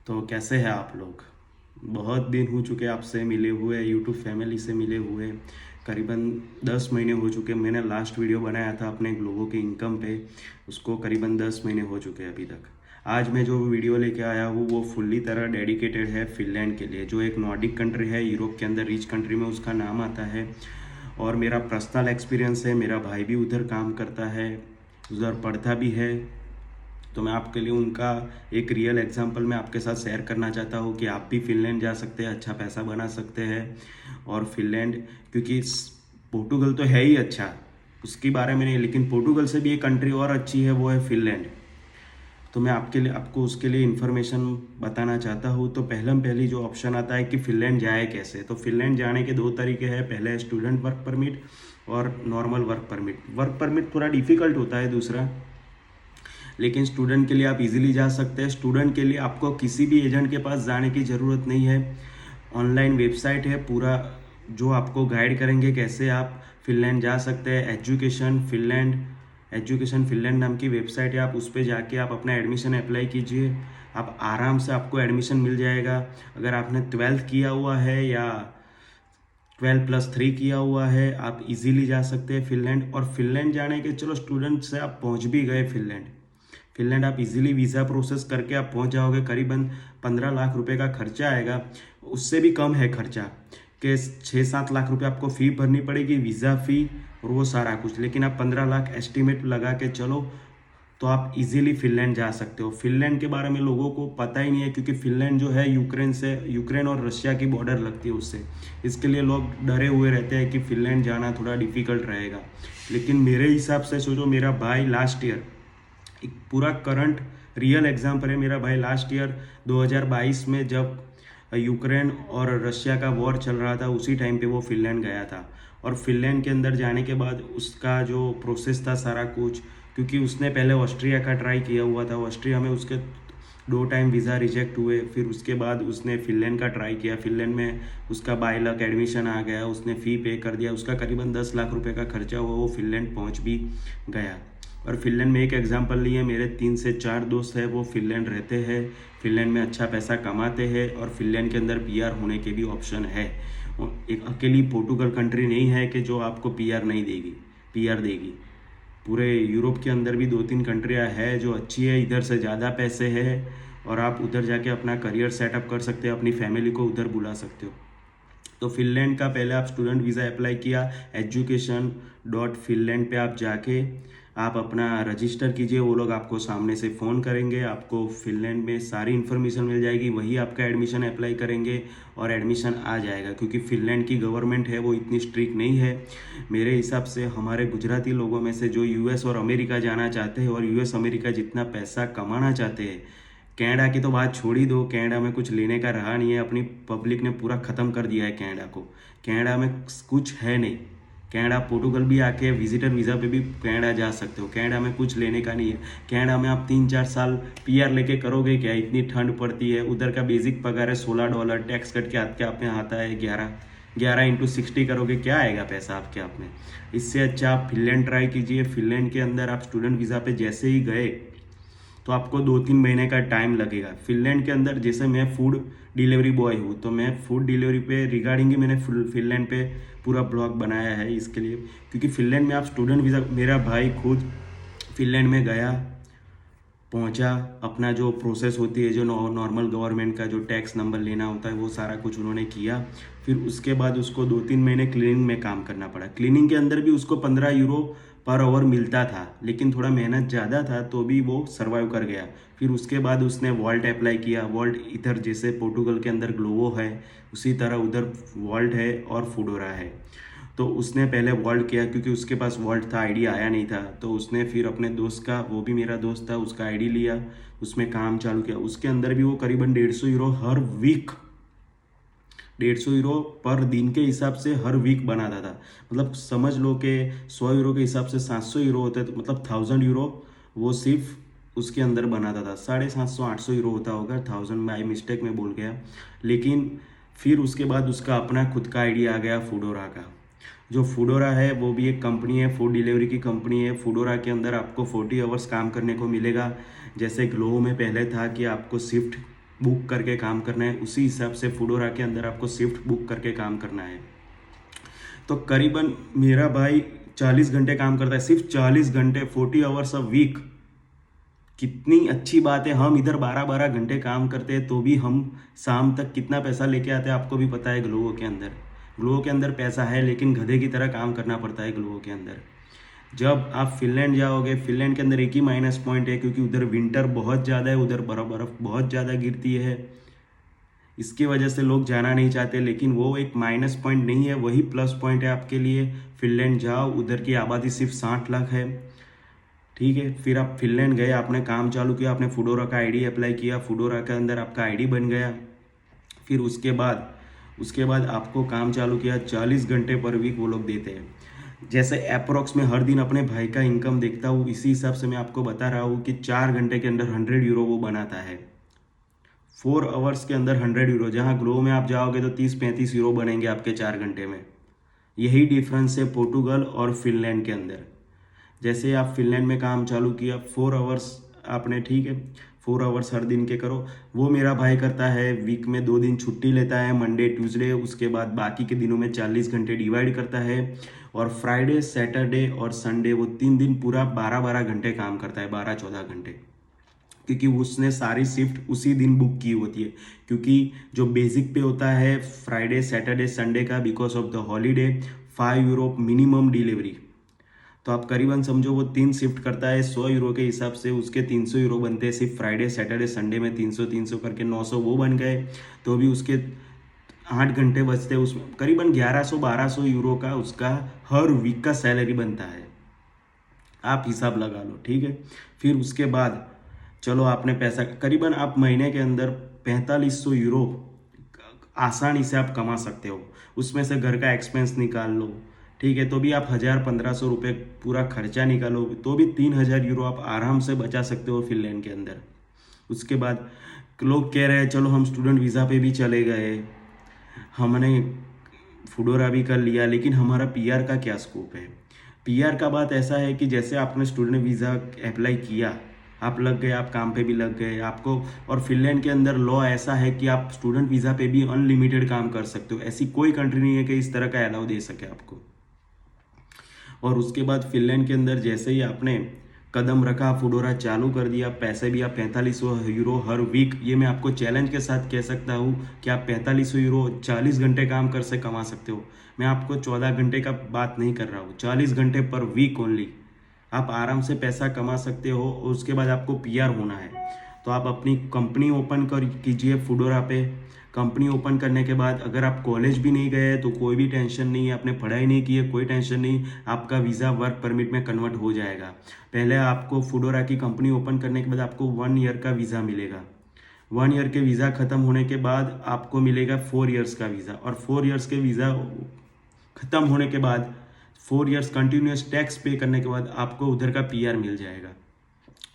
तो कैसे हैं आप लोग? बहुत दिन हो चुके आपसे मिले हुए, यूट्यूब फैमिली से मिले हुए। करीबन 10 महीने हो चुके। मैंने लास्ट वीडियो बनाया था अपने लोगों के इनकम पे, उसको करीबन 10 महीने हो चुके हैं अभी तक। आज मैं जो वीडियो लेके आया हूँ वो फुल्ली तरह डेडिकेटेड है फिनलैंड के लिए, जो एक नॉर्डिक कंट्री है यूरोप के अंदर, रिच कंट्री में उसका नाम आता है। और मेरा पर्सनल एक्सपीरियंस है, मेरा भाई भी उधर काम करता है, उधर पढ़ता भी है। तो मैं आपके लिए उनका एक रियल एग्जांपल मैं आपके साथ शेयर करना चाहता हूँ कि आप भी फिनलैंड जा सकते हैं, अच्छा पैसा बना सकते हैं। और फिनलैंड, क्योंकि पोर्टुगल तो है ही अच्छा, उसके बारे में नहीं, लेकिन पोर्टुगल से भी एक कंट्री और अच्छी है, वो है फिनलैंड। तो मैं आपको उसके लिए इन्फॉर्मेशन बताना चाहता हूँ। तो पहली जो ऑप्शन आता है कि फिनलैंड जाए कैसे, तो फिनलैंड जाने के दो तरीके हैं। पहले है स्टूडेंट वर्क परमिट और normal work permit. Work permit थोड़ा डिफिकल्ट होता है दूसरा, लेकिन स्टूडेंट के लिए आप इजीली जा सकते हैं। स्टूडेंट के लिए आपको किसी भी एजेंट के पास जाने की ज़रूरत नहीं है। ऑनलाइन वेबसाइट है पूरा, जो आपको गाइड करेंगे कैसे आप फिनलैंड जा सकते हैं। एजुकेशन फिनलैंड नाम की वेबसाइट है, आप उस पर जाके आप अपना एडमिशन अप्लाई कीजिए। आप आराम से आपको एडमिशन मिल जाएगा। अगर आपने 12th किया हुआ है या 12+3 किया हुआ है, आप इजीली जा सकते हैं फिनलैंड। और फिनलैंड जाने के, चलो स्टूडेंट से आप पहुंच भी गए फिनलैंड आप इजीली वीज़ा प्रोसेस करके आप पहुंच जाओगे। करीबन 15 लाख रुपए का खर्चा आएगा, उससे भी कम है खर्चा, कि 6-7 लाख रुपए आपको फ़ी भरनी पड़ेगी, वीज़ा फ़ी और वो सारा कुछ। लेकिन आप 15 लाख एस्टिमेट लगा के चलो तो आप इजीली फिनलैंड जा सकते हो। फिनलैंड के बारे में लोगों को पता ही नहीं है, क्योंकि फिनलैंड जो है यूक्रेन और रशिया की बॉर्डर लगती है उससे। इसके लिए लोग डरे हुए रहते हैं कि फिनलैंड जाना थोड़ा डिफिकल्ट रहेगा। लेकिन मेरे हिसाब से सोचो, मेरा भाई लास्ट ईयर, एक पूरा करंट रियल एग्जाम्पल है, मेरा भाई लास्ट ईयर 2022 में जब यूक्रेन और रशिया का वॉर चल रहा था, उसी टाइम पे वो फिनलैंड गया था। और फिनलैंड के अंदर जाने के बाद उसका जो प्रोसेस था सारा कुछ, क्योंकि उसने पहले ऑस्ट्रिया का ट्राई किया हुआ था, ऑस्ट्रिया में उसके 2 टाइम वीज़ा रिजेक्ट हुए। फिर उसके बाद उसने फिनलैंड का ट्राई किया, फिनलैंड में उसका बाय लक एडमिशन आ गया, उसने फ़ी पे कर दिया, उसका करीबन 10 लाख रुपए का खर्चा हुआ, वो फिनलैंड पहुंच भी गया। और फिनलैंड में एक एग्जांपल लिए, मेरे 3 से 4 दोस्त हैं, वो फिनलैंड रहते हैं, फिनलैंड में अच्छा पैसा कमाते हैं, और फिनलैंड के अंदर पीआर होने के भी ऑप्शन है। एक अकेली पोर्टुगल कंट्री नहीं है कि जो आपको पीआर नहीं देगी, पीआर देगी। पूरे यूरोप के अंदर भी 2-3 कंट्रियाँ है जो अच्छी है, इधर से ज़्यादा पैसे है, और आप उधर जाके अपना करियर सेटअप कर सकते हो, अपनी फैमिली को उधर बुला सकते हो। तो फिनलैंड का पहले आप स्टूडेंट वीज़ा अप्लाई किया, education.finland पे आप जाके आप अपना रजिस्टर कीजिए। वो लोग आपको सामने से फ़ोन करेंगे, आपको फिनलैंड में सारी इन्फॉर्मेशन मिल जाएगी, वही आपका एडमिशन अप्लाई करेंगे और एडमिशन आ जाएगा। क्योंकि फिनलैंड की गवर्नमेंट है वो इतनी स्ट्रिक्ट नहीं है। मेरे हिसाब से हमारे गुजराती लोगों में से जो यूएस और अमेरिका जाना चाहते हैं, और यूएस अमेरिका जितना पैसा कमाना चाहते हैं, कनाडा की तो बात छोड़ ही दो, कनाडा में कुछ लेने का रहा नहीं है, अपनी पब्लिक ने पूरा ख़त्म कर दिया है कनाडा को। कनाडा में कुछ है नहीं। कनाडा, पोर्टुगल भी आके विजिटर वीज़ा पे भी कनाडा जा सकते हो, कनाडा में कुछ लेने का नहीं है। कनाडा में आप 3-4 साल पीआर लेके करोगे क्या? इतनी ठंड पड़ती है, उधर का बेसिक पगार है $16, टैक्स कट के आपके आप में आता है 11 × 60 करोगे, क्या आएगा पैसा आपके आप में? इससे अच्छा आप फिनलैंड ट्राई कीजिए। फिनलैंड के अंदर आप स्टूडेंट वीज़ा पे जैसे ही गए तो आपको 2-3 महीने का टाइम लगेगा। फिनलैंड के अंदर, जैसे मैं फूड डिलीवरी बॉय हूँ, तो मैं फूड डिलीवरी पे रिगार्डिंग ही मैंने फिनलैंड पे पूरा ब्लॉग बनाया है इसके लिए। क्योंकि फिनलैंड में आप स्टूडेंट वीज़ा, मेरा भाई खुद फिनलैंड में गया, पहुंचा, अपना जो प्रोसेस होती है, जो नॉर्मल गवर्नमेंट का जो टैक्स नंबर लेना होता है, वो सारा कुछ उन्होंने किया। फिर उसके बाद उसको 2-3 महीने क्लीनिंग में काम करना पड़ा। क्लीनिंग के अंदर भी उसको 15 यूरो पर आवर मिलता था, लेकिन थोड़ा मेहनत ज़्यादा था, तो भी वो सर्वाइव कर गया। फिर उसके बाद उसने वॉल्ट अप्लाई किया। वॉल्ट इधर जैसे पोर्टुगल के अंदर ग्लोवो है, उसी तरह उधर वॉल्ट है और फूडोरा है। तो उसने पहले वॉल्ट किया, क्योंकि उसके पास वॉल्ट था, आईडी आया नहीं था। तो उसने फिर अपने दोस्त का, वो भी मेरा दोस्त था, उसका आईडी लिया, उसमें काम चालू किया। उसके अंदर भी वो करीबन 150 यूरो हर वीक, 150 यूरो पर दिन के हिसाब से हर वीक बनाता था। मतलब समझ लो कि 100 यूरो के हिसाब से 700 यूरो होते, तो मतलब 1000 यूरो वो सिर्फ उसके अंदर बनाता था। 750-800 यूरो होता होगा, 1000 बाई मिस्टेक में बोल गया। लेकिन फिर उसके बाद उसका अपना खुद का आईडी आ गया फूडोरा का। जो फूडोरा है वो भी एक कंपनी है, फूड डिलीवरी की कंपनी है। फूडोरा के अंदर आपको 40 आवर्स काम करने को मिलेगा। जैसे ग्लो में पहले था कि आपको शिफ्ट बुक करके काम करना है, उसी हिसाब से फूडोरा के अंदर आपको शिफ्ट बुक करके काम करना है। तो करीबन मेरा भाई 40 घंटे काम करता है, सिर्फ 40 घंटे, 40 आवर्स अ वीक। कितनी अच्छी बात है। हम इधर 12-12 घंटे काम करते हैं तो भी हम शाम तक कितना पैसा लेके आते हैं आपको भी पता है। ग्लोवो के अंदर, ग्लोवो के अंदर पैसा है, लेकिन गधे की तरह काम करना पड़ता है ग्लोवो के अंदर। जब आप फिनलैंड जाओगे, फिनलैंड के अंदर एक ही माइनस पॉइंट है, क्योंकि उधर विंटर बहुत ज़्यादा है, उधर बर्फ़ बहुत ज़्यादा गिरती है। इसकी वजह से लोग जाना नहीं चाहते, लेकिन वो एक माइनस पॉइंट नहीं है, वही प्लस पॉइंट है आपके लिए। फिनलैंड जाओ, उधर की आबादी सिर्फ 60 लाख है, ठीक है। फिर आप फिनलैंड गए, आपने काम चालू किया, आपने फूडोरा का आईडी अप्लाई किया, फूडोरा के अंदर आपका आईडी बन गया। फिर उसके बाद आपको काम चालू किया, 40 घंटे पर वीक वो लोग देते हैं। जैसे अप्रोक्स में हर दिन अपने भाई का इनकम देखता हूँ, इसी हिसाब से मैं आपको बता रहा हूँ कि 4 घंटे के अंदर 100 यूरो वो बनाता है। 4 आवर्स के अंदर 100 यूरो, जहाँ ग्लो में आप जाओगे तो 30-35 यूरो बनेंगे आपके 4 घंटे में। यही डिफरेंस है पोर्टुगल और फिनलैंड के अंदर। जैसे आप फिनलैंड में काम चालू किया, 4 आवर्स आपने, ठीक है, 4 आवर्स हर दिन के करो। वो मेरा भाई करता है वीक में 2 दिन छुट्टी लेता है, मंडे ट्यूसडे, उसके बाद बाकी के दिनों में 40 घंटे डिवाइड करता है, और फ्राइडे सैटरडे और संडे वो 3 दिन पूरा 12-12 घंटे काम करता है, 12-14 घंटे, क्योंकि उसने सारी शिफ्ट उसी दिन बुक की होती है। क्योंकि जो बेसिक पे होता है फ्राइडे सैटरडे संडे का, because of the holiday, 5 euro minimum delivery. तो आप करीबन समझो वो 3 शिफ्ट करता है 100 यूरो के हिसाब से, उसके 300 यूरो बनते हैं सिर्फ फ्राइडे सैटरडे संडे में। 300-300 करके 900 वो बन गए, तो भी उसके 8 घंटे बचते हैं, उसमें करीबन 1100-1200 यूरो का उसका हर वीक का सैलरी बनता है। आप हिसाब लगा लो, ठीक है। फिर उसके बाद चलो आपने पैसा, करीबन आप महीने के अंदर 4500 यूरो आसानी से आप कमा सकते हो। उसमें से घर का एक्सपेंस निकाल लो, ठीक है, तो भी आप 1000-1500 रुपये पूरा खर्चा निकालो, तो भी 3000 यूरो आप आराम से बचा सकते हो फिनलैंड के अंदर। उसके बाद लोग कह रहे हैं चलो हम स्टूडेंट वीज़ा पे भी चले गए, हमने फूडोरा भी कर लिया, लेकिन हमारा पीआर का क्या स्कोप है। पीआर का बात ऐसा है कि जैसे आपने स्टूडेंट वीज़ा अप्लाई किया, आप लग गए, आप काम पे भी लग गए आपको। और फिनलैंड के अंदर लॉ ऐसा है कि आप स्टूडेंट वीज़ा पे भी अनलिमिटेड काम कर सकते हो, ऐसी कोई कंट्री नहीं है कि इस तरह का अलाउ दे सके आपको। और उसके बाद फिनलैंड के अंदर जैसे ही आपने कदम रखा, फूडोरा चालू कर दिया, पैसे भी आप 4500 यूरो हर वीक, ये मैं आपको चैलेंज के साथ कह सकता हूँ कि आप 4500 यूरो 40 घंटे काम कर से कमा सकते हो। मैं आपको 14 घंटे का बात नहीं कर रहा हूँ, 40 घंटे पर वीक ओनली आप आराम से पैसा कमा सकते हो। और उसके बाद आपको पीआर होना है, तो आप अपनी कंपनी ओपन कर कीजिए फूडोरा पे। कंपनी ओपन करने के बाद अगर आप कॉलेज भी नहीं गए तो कोई भी टेंशन नहीं है, आपने पढ़ाई नहीं की है कोई टेंशन नहीं, आपका वीज़ा वर्क परमिट में कन्वर्ट हो जाएगा। पहले आपको फूडोरा की कंपनी ओपन करने के बाद आपको 1 ईयर का वीज़ा मिलेगा। 1 ईयर के वीज़ा ख़त्म होने के बाद आपको मिलेगा 4 ईयर्स का वीज़ा, और 4 ईयर्स के वीज़ा ख़त्म होने के बाद 4 ईयर्स कंटिन्यूस टैक्स पे करने के बाद आपको उधर का पीआर मिल जाएगा।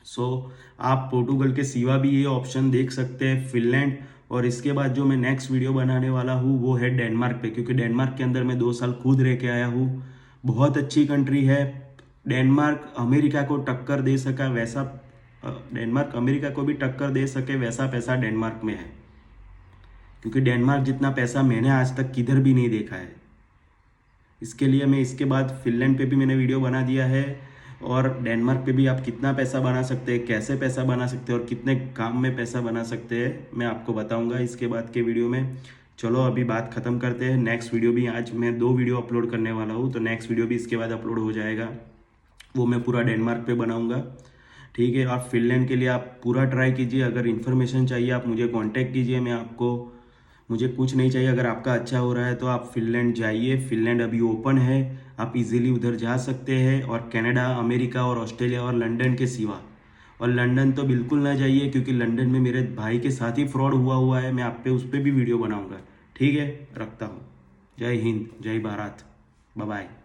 सो आप पोर्टुगल के सिवा भी ये ऑप्शन देख सकते हैं, फिनलैंड। और इसके बाद जो मैं नेक्स्ट वीडियो बनाने वाला हूँ वो है डेनमार्क पे, क्योंकि डेनमार्क के अंदर मैं 2 साल खुद रह के आया हूँ। बहुत अच्छी कंट्री है डेनमार्क, अमेरिका को टक्कर दे सका वैसा, डेनमार्क अमेरिका को भी टक्कर दे सके वैसा पैसा डेनमार्क में है, क्योंकि डेनमार्क जितना पैसा मैंने आज तक किधर भी नहीं देखा है। इसके लिए मैं इसके बाद फिनलैंड पे भी मैंने वीडियो बना दिया है, और डेनमार्क पे भी आप कितना पैसा बना सकते हैं, कैसे पैसा बना सकते हैं और कितने काम में पैसा बना सकते हैं, मैं आपको बताऊंगा इसके बाद के वीडियो में। चलो अभी बात ख़त्म करते हैं। नेक्स्ट वीडियो भी, आज मैं 2 वीडियो अपलोड करने वाला हूँ, तो नेक्स्ट वीडियो भी इसके बाद अपलोड हो जाएगा, वो मैं पूरा डेनमार्क पे बनाऊँगा, ठीक है। और फिनलैंड के लिए आप पूरा ट्राई कीजिए। अगर इन्फॉर्मेशन चाहिए आप मुझे कॉन्टैक्ट कीजिए, मैं आपको, मुझे कुछ नहीं चाहिए। अगर आपका अच्छा हो रहा है तो आप फिनलैंड जाइए, फिनलैंड अभी ओपन है, आप इजीली उधर जा सकते हैं। और कनाडा, अमेरिका और ऑस्ट्रेलिया और लंदन के सिवा, और लंदन तो बिल्कुल ना जाइए, क्योंकि लंदन में मेरे भाई के साथ ही फ्रॉड हुआ है। मैं आप पे उस पर भी वीडियो बनाऊंगा, ठीक है। रखता हूँ। जय हिंद, जय भारत, बाय बाय।